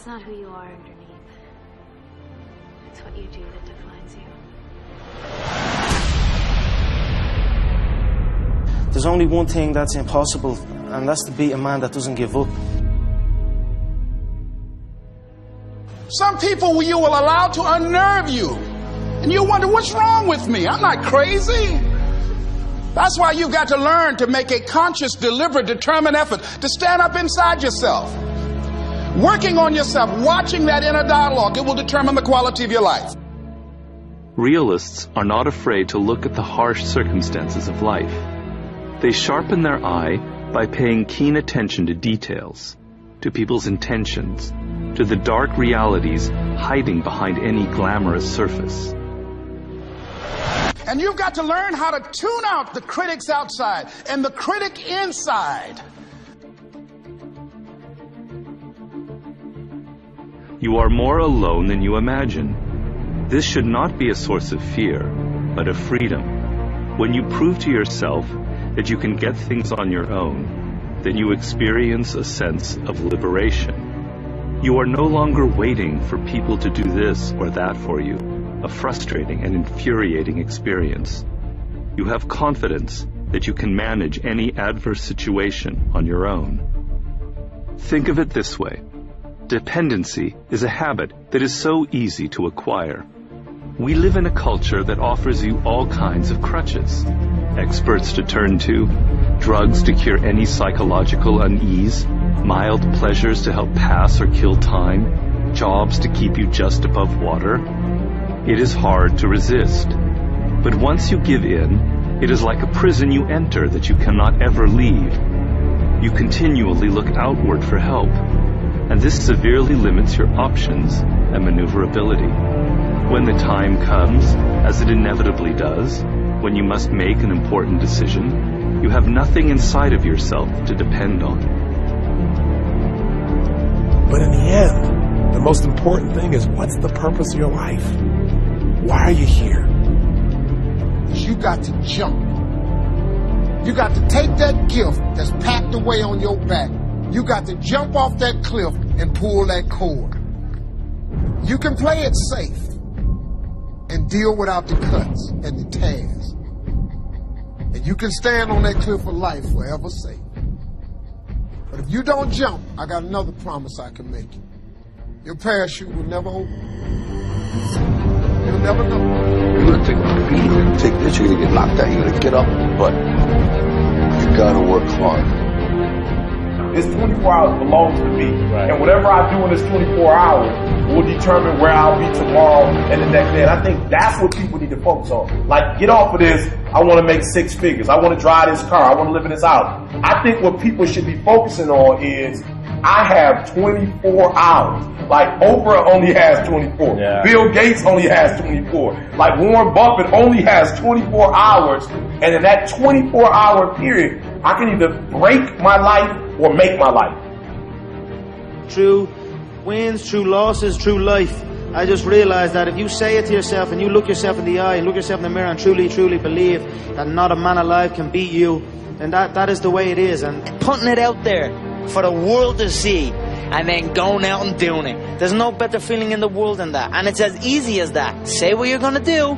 It's not who you are underneath. It's what you do that defines you. There's only one thing that's impossible, and that's to be a man that doesn't give up. Some people you will allow to unnerve you, and you wonder, what's wrong with me? I'm not crazy. That's why you've got to learn to make a conscious, deliberate, determined effort to stand up inside yourself. Working on yourself, watching that inner dialogue, it will determine the quality of your life. Realists are not afraid to look at the harsh circumstances of life. They sharpen their eye by paying keen attention to details, to people's intentions, to the dark realities hiding behind any glamorous surface. And you've got to learn how to tune out the critics outside and the critic inside. You are more alone than you imagine. This should not be a source of fear, but of freedom. When you prove to yourself that you can get things on your own, then you experience a sense of liberation. You are no longer waiting for people to do this or that for you, a frustrating and infuriating experience. You have confidence that you can manage any adverse situation on your own. Think of it this way. Dependency is a habit that is so easy to acquire. We live in a culture that offers you all kinds of crutches. Experts to turn to, drugs to cure any psychological unease, mild pleasures to help pass or kill time, jobs to keep you just above water. It is hard to resist. But once you give in, it is like a prison you enter that you cannot ever leave. You continually look outward for help, and this severely limits your options and maneuverability. When the time comes, as it inevitably does, when you must make an important decision, you have nothing inside of yourself to depend on. But in the end, the most important thing is, what's the purpose of your life? Why are you here? You got to jump. You got to take that gift that's packed away on your back. You got to jump off that cliff and pull that cord. You can play it safe and deal without the cuts and the tears. And you can stand on that cliff of life forever safe. But if you don't jump, I got another promise I can make you. Your parachute will never open. You'll never know. You're gonna take a beat, you're gonna take this, you're gonna get knocked out, you're gonna get up, but you gotta work hard. This 24 hours belongs to me. Right. And whatever I do in this 24 hours will determine where I'll be tomorrow and the next day. And I think that's what people need to focus on. Like, get off of this, I want to make 6 figures. I want to drive this car. I want to live in this house. I think what people should be focusing on is, I have 24 hours. Like, Oprah only has 24. Yeah. Bill Gates only has 24. Like, Warren Buffett only has 24 hours. And in that 24-hour period, I can either break my life or make my life. Through wins, through losses, through life, I just realized that if you say it to yourself and you look yourself in the eye and look yourself in the mirror and truly, truly believe that not a man alive can beat you, then that is the way it is. And putting it out there for the world to see, and then going out and doing it. There's no better feeling in the world than that. And it's as easy as that. Say what you're going to do,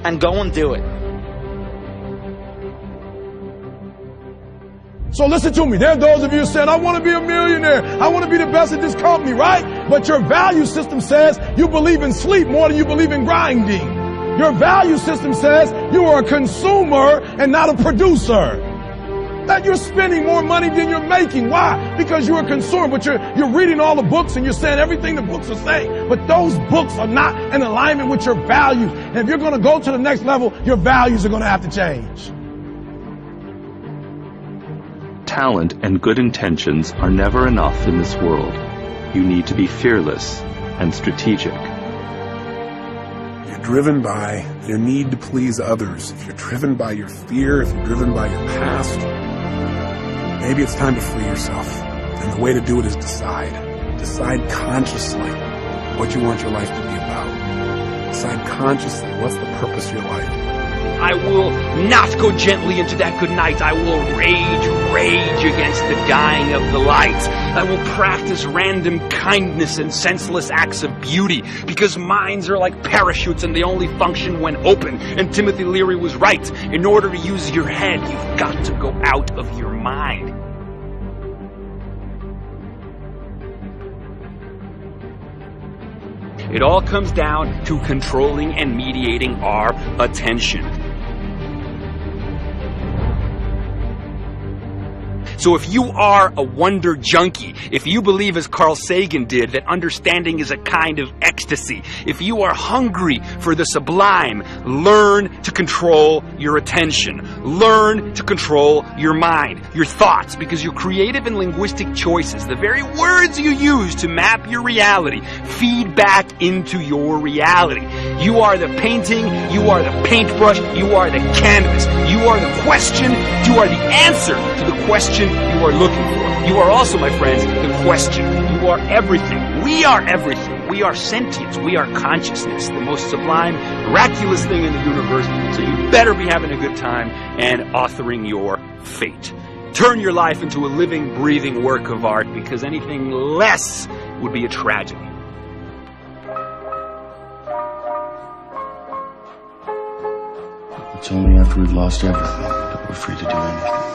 and go and do it. So listen to me. There are those of you who said, I want to be a millionaire. I want to be the best at this company, right? But your value system says you believe in sleep more than you believe in grinding. Your value system says you are a consumer and not a producer. That you're spending more money than you're making. Why? Because you're a consumer, but you're reading all the books and you're saying everything the books are saying. But those books are not in alignment with your values. And if you're going to go to the next level, your values are going to have to change. Talent and good intentions are never enough in this world. You need to be fearless and strategic. You're driven by your need to please others. If you're driven by your fear, if you're driven by your past, maybe it's time to free yourself. And the way to do it is decide. Decide consciously what you want your life to be about. Decide consciously what's the purpose of your life. I will not go gently into that good night. I will rage against the dying of the light. I will practice random kindness and senseless acts of beauty, because minds are like parachutes and they only function when open. And Timothy Leary was right. In order to use your head, you've got to go out of your mind. It all comes down to controlling and mediating our attention. So if you are a wonder junkie, if you believe as Carl Sagan did that understanding is a kind of ecstasy, if you are hungry for the sublime, learn to control your attention. Learn to control your mind, your thoughts, because your creative and linguistic choices, the very words you use to map your reality, feed back into your reality. You are the painting, you are the paintbrush, you are the canvas, you are the question, you are the answer to the question you are looking for. You are also, my friends, the question. You are everything. We are everything. We are sentience. We are consciousness, the most sublime, miraculous thing in the universe. So you better be having a good time and authoring your fate. Turn your life into a living, breathing work of art, because anything less would be a tragedy. It's only after we've lost everything that we're free to do anything.